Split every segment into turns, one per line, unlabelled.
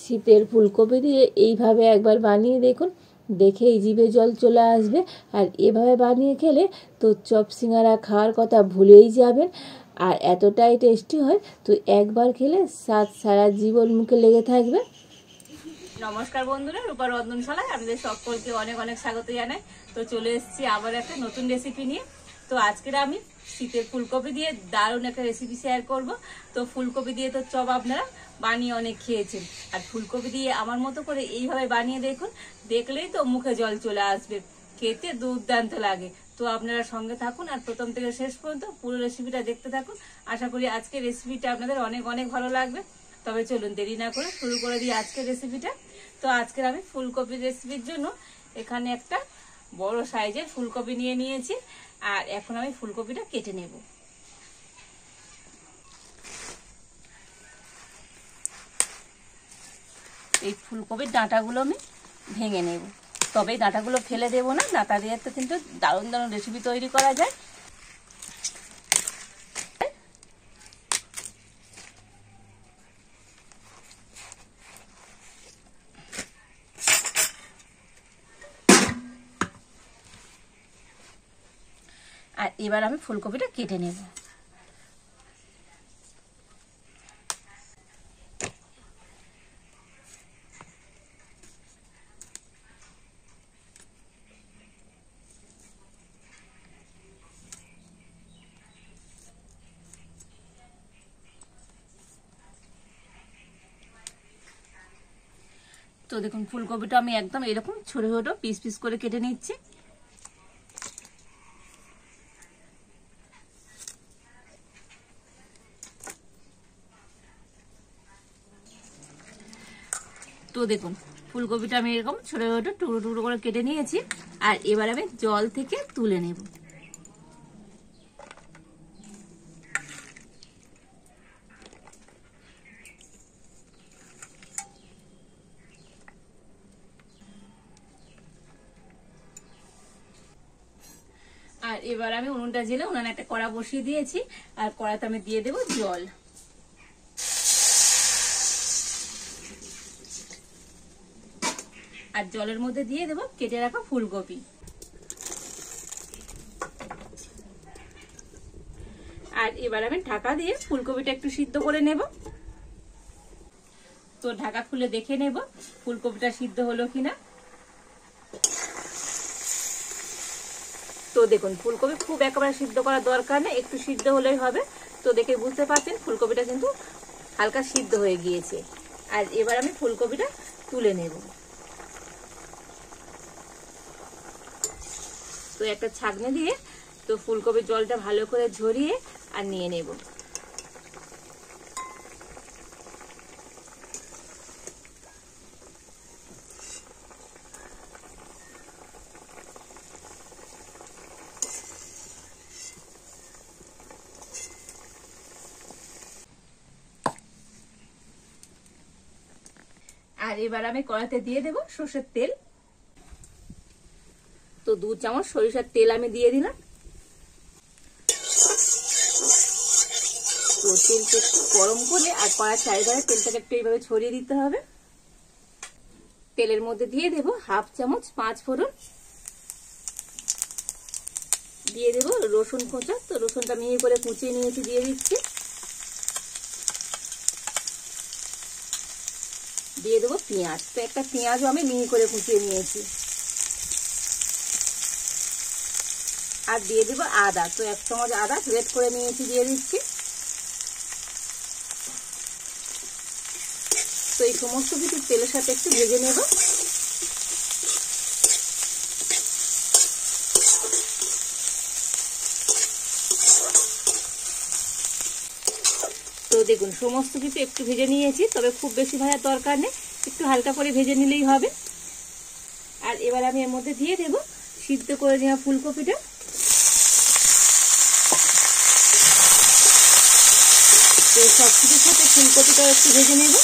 শীতের ফুলকপি দিয়ে এইভাবে একবার বানিয়ে দেখুন, দেখেই জিভে জল চলে আসবে। আর এভাবে বানিয়ে খেলে তো চপ সিঙ্গারা খাওয়ার কথা ভুলেই যাবেন। আর এতটাই টেস্টি হয়, তো একবার খেলে স্বাদ সারা জীবন মুখে লেগে থাকবে।
নমস্কার বন্ধুরা, রূপা রন্ধনশালায় আপনাদের সকলকে অনেক অনেক স্বাগত জানাই। তো চলে এসেছি আবার একটা নতুন রেসিপি নিয়ে। তো আজকের আমি শীতের ফুলকপি দিয়ে দারুণ একটা রেসিপি শেয়ার করব। তো ফুলকপি দিয়ে তো চপ আপনারা বানিয়ে অনেক খেয়েছেন, আর ফুলকপি দিয়ে আমার মতো করে এইভাবে বানিয়ে দেখুন, দেখলেই তো মুখে জল চলে আসবে। খেতে দুর্দান্ত লাগে। তো আপনারা সঙ্গে থাকুন আর প্রথম থেকে শেষ পর্যন্ত পুরো রেসিপিটা দেখতে থাকুন। আশা করি আজকের রেসিপিটা আপনাদের অনেক অনেক ভালো লাগবে। তবে চলুন দেরি না করে শুরু করে দিই আজকের রেসিপিটা। তো আজকের আমি ফুলকপির রেসিপির জন্য এখানে একটা বড় সাইজের ফুলকপি নিয়ে নিয়েছি, আর এখন আমি ফুলকপিটা কেটে নেব। এই ফুলকপির ডাঁটাগুলো আমি ভেঙে নেব, তবে এই ডাঁটাগুলো ফেলে দেবো না। ডাঁটা দিয়ে তো কিন্তু দারুণ দারুণ রেসিপি তৈরি করা যায়। আর এবার আমি ফুলকপিটা কেটে নেব। তো দেখুন ফুলকপিটা আমি একদম এরকম ছোট ছোট পিস পিস করে কেটে নিচ্ছি। তো দেখুন ফুলকপিটা আমি এরকম ছোট ছোট টুকরো টুকরো করে কেটে নিয়েছি, আর এবার আমি জল থেকে তুলে নেব। আর এবার আমি উনুনটা জেলে উনানে একটা কড়া বসিয়ে দিয়েছি, আর কড়াতে আমি দিয়ে দেব জল। আর জলের মধ্যে দিয়ে দেব কেটে রাখা ফুলকপি। আর এবার আমি ঢাকা দিয়ে ফুলকপিটা একটু সিদ্ধ করে নেব। তো ঢাকা খুলে দেখে নেব ফুলকপিটা সিদ্ধ হলো কিনা। তো দেখুন ফুলকপি খুব একেবারে সিদ্ধ করার দরকার নেই, একটু সিদ্ধ হলেই হবে। তো দেখে বুঝতে পারছেন ফুলকপিটা কিন্তু হালকা সিদ্ধ হয়ে গিয়েছে। আর এবার আমি ফুলকপিটা তুলে নেব। তো একটা ছাঁকনি দিয়ে তো ফুলকপির জলটা ভালো করে ঝরিয়ে আর নিয়ে নেব। আর এবার আমি কড়াতে দিয়ে দেব সরষের তেল। তো 2 চামচ সরিষার তেল আমি দিয়ে দিলাম। তো তেলটা গরম করে আর কড়ার চারিধারে তেলটাকে একটু এইভাবে ছড়িয়ে দিতে হবে। তেলের মধ্যে দিয়ে দেব 1/2 চামচ 5 ফোড়ন, দিয়ে দেব রসুন কোঁচা। তো রসুনটা মিহি করে কুচিয়ে নিয়েছি, দিয়ে দিচ্ছি। দিয়ে দেবো পেঁয়াজ। তো একটা পেঁয়াজও আমি মিহি করে কুচিয়ে নিয়েছি। আর দিয়ে দেবো আদা। তো 1 চামচ আদা গ্রেট করে নিয়েছি, দিয়ে দিচ্ছি। তো এই সমস্ত কিছু তেলের সাথে একটু ভেজে নেব। তো দেখুন সমস্ত কিছু একটু ভেজে নিয়েছি, তবে খুব বেশি ভাজার দরকার নেই, একটু হালকা করে ভেজে নিলেই হবে। আর এবার আমি এর মধ্যে দিয়ে দেব সিদ্ধ করে নেওয়া ফুলকপিটা। তো সব কিছুর সাথে ফুলকপিটা একটু ভেজে নেব।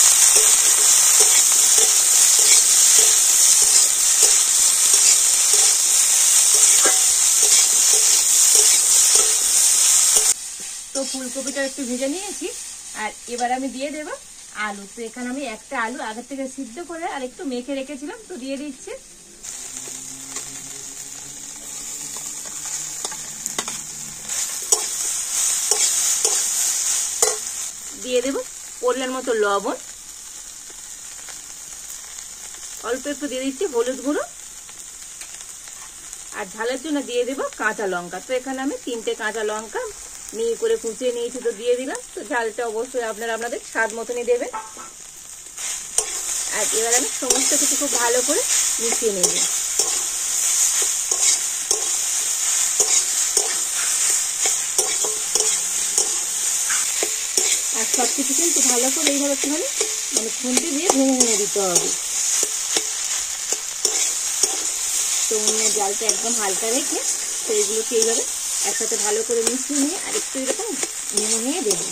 তো ফুলকপিটা একটু ভেজে নিয়েছি, আর এবার আমি দিয়ে দেব আলু। তো এখানে আমি একটা আলু আগে থেকে সিদ্ধ করে আর একটু মেখে রেখেছিলাম, তো দিয়ে দিচ্ছি। দিয়ে দেবো পরিমাণ মতো লবণ, অল্প একটু দিয়ে দিচ্ছি হলুদ গুঁড়ো, আর ঝালের জন্য দিয়ে দেবো কাঁচা লঙ্কা। তো এখানে আমি 3টে কাঁচা লঙ্কা মিহি করে কুচিয়ে নিয়েছি, তো দিয়ে দিলাম। তো ঝালটা অবশ্যই আপনারা আপনাদের স্বাদ মতনই দেবেন। আর এবার আমি সমস্ত কিছু খুব ভালো করে মিশিয়ে নেব। আর সব কিছু কিন্তু ভালো করে এইভাবে একটুখানি মানে খুন্তি দিয়ে ভেঙে ভেঙে দিতে হবে। তো উনুনের জালটা একদম হালকা রেখে তো এগুলোকে এইভাবে একসাথে ভালো করে মিশিয়ে নিয়ে আর একটু এরকম ভেঙে ভেঙে দেবো।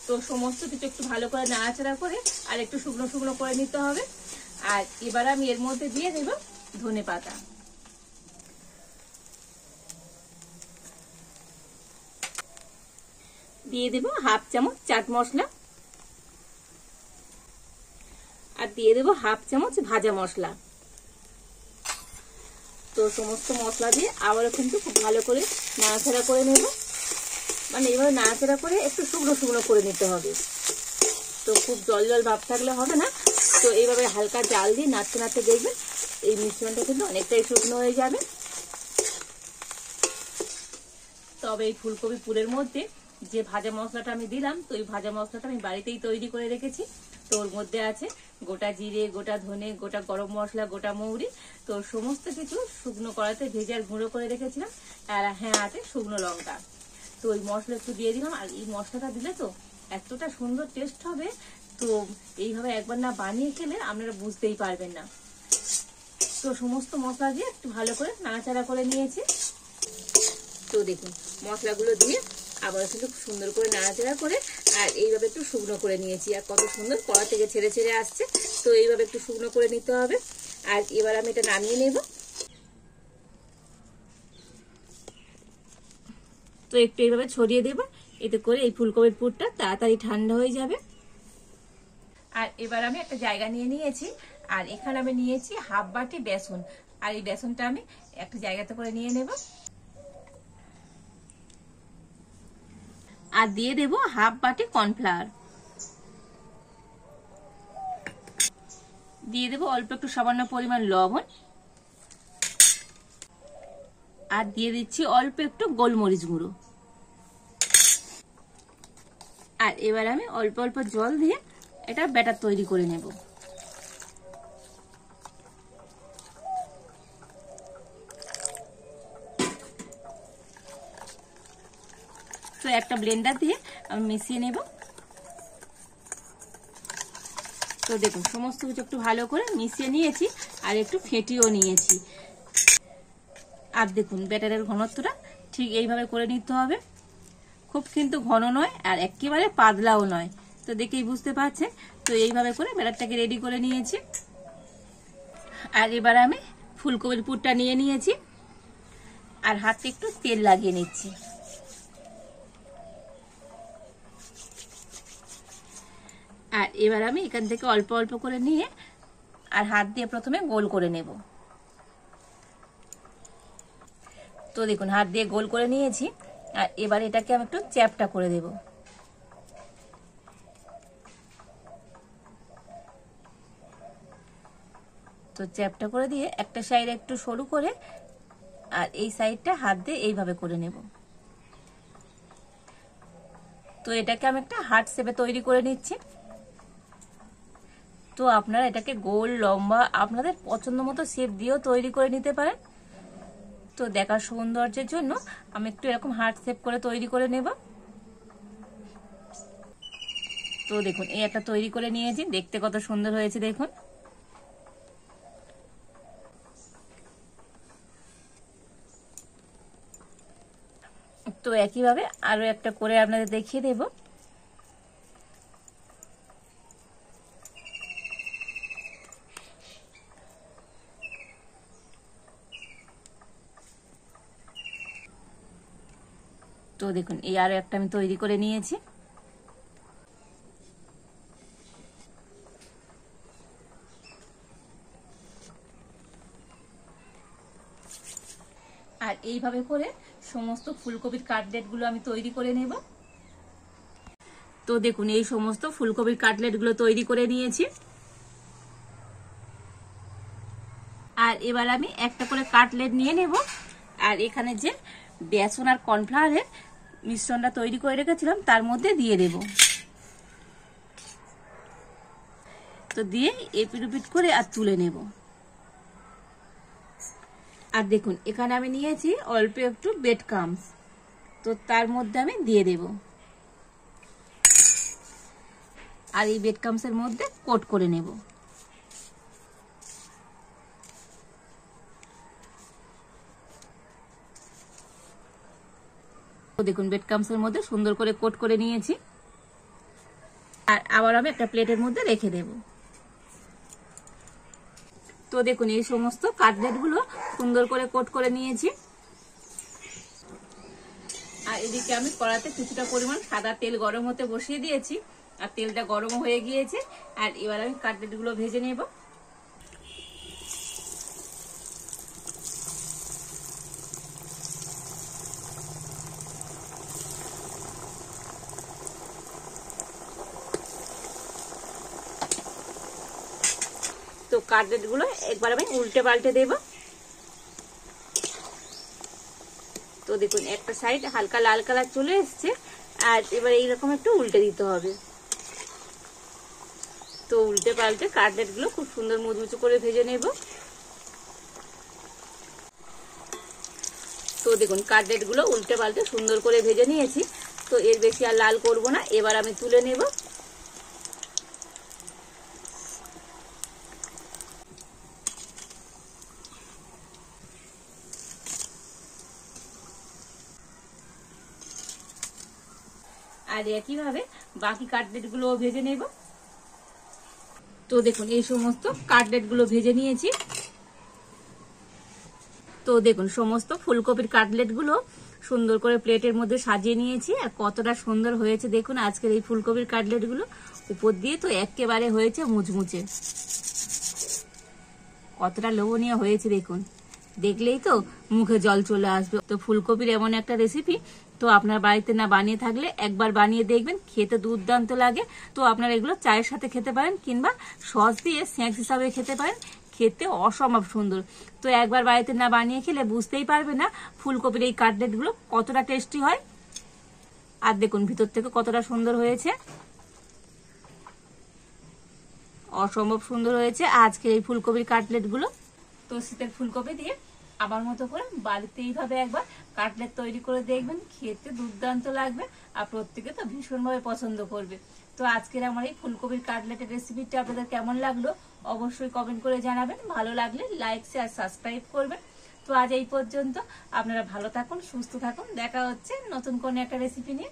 তো সমস্ত কিছু একটু ভালো করে নাড়াচাড়া করে আর একটু শুকনো শুকনো করে নিতে হবে। আর এবার আমি এর মধ্যে দিয়ে দেব ধনেপাতা। দিয়ে দেব হাফ চামচ চাট মশলা, আর দিয়ে দেব হাফ চামচ ভাজা মশলা। তো সমস্ত মশলা দিয়ে আবারও কিন্তু খুব ভালো করে নাড়াচাড়া করে নেব। মানে এইভাবে নাড়াচাড়া করে একটু শুকনো শুকনো করে নিতে হবে। তো খুব জল জল ভাব থাকলে হবে না। তো এইভাবে হালকা জাল দিয়ে নাড়তে নাড়তে দেখবেন এই মিশ্রণটা কিন্তু অনেকটাই শুকনো হয়ে যাবে। তবে এই ফুলকপি পুরের মধ্যে যে ভাজা মশলাটা আমি দিলাম, তো এই ভাজা মশলাটা আমি বাড়িতেই তৈরি করে রেখেছি। তো ওর মধ্যে আছে গোটা জিরে, গোটা ধনে, গোটা গরম মশলা, গোটা মৌরি। তো সমস্ত কিছু শুকনো কড়াইতে ভেজে আর গুঁড়ো করে রেখেছিলাম। আর হ্যাঁ আছে শুকনো লঙ্কা। তো ওই মশলা একটু দিয়ে দিলাম। আর এই মশলাটা দিলে তো এতটা সুন্দর টেস্ট হবে, তো এইভাবে একবার না বানিয়ে খেলে আপনারা বুঝতেই পারবেন না। তো সমস্ত মশলা দিয়ে একটু ভালো করে নাড়াচাড়া করে নিয়েছি। তো দেখুন মশলাগুলো দিয়ে আবার কিন্তু সুন্দর করে নাড়াচাড়া করে আর এইভাবে একটু শুকনো করে নিয়েছি। আর কত সুন্দর কড়া থেকে ছেড়ে ছেড়ে আসছে। তো এইভাবে একটু শুকনো করে নিতে হবে। আর এবার আমি এটা নামিয়ে নেব। তো একটু এইভাবে ছড়িয়ে দেব, এতে করে এই ফুলকপির পুরটা তাড়াতাড়ি ঠান্ডা হয়ে যাবে। আর এবার আমি একটা জায়গা নিয়ে নিয়েছি। আর এখানে আমি নিয়েছি হাফ বাটি বেসন। আর এই বেসনটা আমি একটা জায়গাতে করে নিয়ে নেব। আর দিয়ে দেব হাফ বাটি কর্নফ্লাওয়ার। দিয়ে দেব অল্প একটু সামান্য পরিমাণ লবণ। আর দিয়ে দিচ্ছি অল্প একটু গোলমরিচ গুঁড়ো। আর এবার আমি অল্প অল্প জল দিয়ে এটা ব্যাটার তৈরি করে নেব। তো একটা ব্লেন্ডার দিয়ে আমি মিশিয়ে নেব। তো দেখুন সমস্ত কিছু একটু ভালো করে মিশিয়ে নিয়েছি আর একটু ফেটিয়েও নিয়েছি। আর দেখুন ব্যাটারের ঘনত্বটা ঠিক এইভাবে করে নিতে হবে। খুব কিন্তু ঘন নয় আর একেবারে পাতলাও নয়। তো দেখেই বুঝতে পারছেন। তো এইভাবে করে ব্যাটারটাকে রেডি করে নিয়েছি। আর এবার আমি ফুলকপির পুরটা নিয়ে নিয়েছি আর হাতে একটু তেল লাগিয়ে নিচ্ছি। আর এবার আমি এখান থেকে অল্প অল্প করে নিয়ে আর হাত দিয়ে প্রথমে গোল করে নেব। তো দেখুন হাত দিয়ে গোল করে নিয়েছি। আর এবার এটাকে আমি একটু চ্যাপটা করে দেব। তো চ্যাপটা করে দিয়ে একটা সাইড একটু সরু করে আর এই সাইডটা হাত দিয়ে এইভাবে করে নেব। তো এটাকে আমি একটা হার্ট শেপে তৈরি করে নিচ্ছি। তো আপনারা এটাকে গোল লম্বা আপনাদের পছন্দ মতো শেপ দিয়েও তৈরি করে নিতে পারেন। তো দেখার সৌন্দর্যের জন্য আমি একটু এরকম হার্ট শেপ করে তৈরি করে নেব। তো দেখুন এই একটা তৈরি করে নিয়েছি, দেখতে কত সুন্দর হয়েছে দেখুন। তো একইভাবে আরো একটা করে আপনাদের দেখিয়ে দেব। তো দেখুন এই আরো একটা আমি তৈরি করে নিয়েছি। আর এইভাবে করে সমস্ত ফুলকপির কাটলেট গুলো আমি তৈরি করে নেব। তো দেখুন এই সমস্ত ফুলকপির কাটলেট গুলো তৈরি করে নিয়েছি। আর এবার আমি একটা করে কাটলেট নিয়ে নেব। আর এখানে যে বেসন আর কর্নফ্লাওয়ারের মিশ্রণটা তৈরি করে রেখেছিলাম তার মধ্যে দিয়ে দেব। তো দিয়ে এপিট ওপিট করে আর তুলে নেব। আর দেখুন এখানে আমি নিয়েছি অল্প একটু ব্রেড ক্রাম্বস, তো তার মধ্যে আমি দিয়ে দেব। আর এই ব্রেড ক্রাম্বসের মধ্যে কোট করে নেব। তো দেখুন ব্রেড ক্রাম্বসের মধ্যে সুন্দর করে কোট করে নিয়েছি। আর আবার আমি একটা প্লেটের মধ্যে রেখে দেব। তো দেখুন এই সমস্ত কাটলেট গুলো সুন্দর করে কোট করে নিয়েছি। আর এদিকে আমি কড়াতে কিছুটা পরিমাণ সাদা তেল গরম হতে বসিয়ে দিয়েছি। আর তেলটা গরম হয়ে গিয়েছে। আর এবার আমি কাটলেট গুলো ভেজে নেব। তো কাটলেট গুলো একবার আমি উল্টে পাল্টে দেব। তো দেখুন একটা সাইড হালকা লাল কালার চলে এসছে। আর এবার এইরকম একটু উল্টে দিতে হবে। তো উল্টে পাল্টে কাটলেট গুলো খুব সুন্দর মুচমুচে করে ভেজে নেব। তো দেখুন কাটলেট গুলো উল্টে পাল্টে সুন্দর করে ভেজে নিয়েছি। তো এর বেশি আর লাল করব না, এবার আমি তুলে নেব। আর একইভাবে বাকি কাটলেট গুলো ভেজে নেব। তো দেখুন এই সমস্ত কাটলেট গুলো ভেজে নিয়েছি। তো দেখুন সমস্ত ফুলকপির কাটলেট গুলো সুন্দর করে প্লেটের মধ্যে সাজিয়ে নিয়েছি। আর কতটা সুন্দর হয়েছে দেখুন আজকের এই ফুলকপির কাটলেট গুলো। উপর দিয়ে তো একেবারে হয়েছে মুচমুচে, কতটা লোভনীয় হয়েছে দেখুন। দেখলেই তো মুখে জল চলে আসবে। তো ফুলকপির এমন একটা রেসিপি তো আপনার বাড়িতে না বানিয়ে থাকলে একবার বানিয়ে দেখবেন, খেতে দুর্দান্ত লাগে। তো আপনারা এগুলো চায়ের সাথে খেতে পারেন কিংবা সস দিয়ে স্ন্যাক্স হিসাবে খেতে পারেন, খেতে অসম্ভব সুন্দর। তো একবার বাড়িতে না বানিয়ে খেলে বুঝতেই পারবে না ফুলকপির এই কাটলেট গুলো কতটা টেস্টি হয়। আর দেখুন ভিতর থেকে কতটা সুন্দর হয়েছে, অসম্ভব সুন্দর হয়েছে আজকের এই ফুলকপির কাটলেট গুলো। তো শীতের ফুলকপি দিয়ে আমার মতো করে বাড়িতে এইভাবে একবার কাটলেট তৈরি করে দেখবেন, খেতে দুর্দান্ত লাগবে। আর প্রত্যেকে তো ভীষণভাবে পছন্দ করবে। তো আজকের আমার এই ফুলকপির কাটলেটের রেসিপিটা আপনাদের কেমন লাগলো অবশ্যই কমেন্ট করে জানাবেন। ভালো লাগলে লাইক শেয়ার সাবস্ক্রাইব করবেন। তো আজ এই পর্যন্ত, আপনারা ভালো থাকুন, সুস্থ থাকুন। দেখা হচ্ছে নতুন কোনো একটা রেসিপি নিয়ে।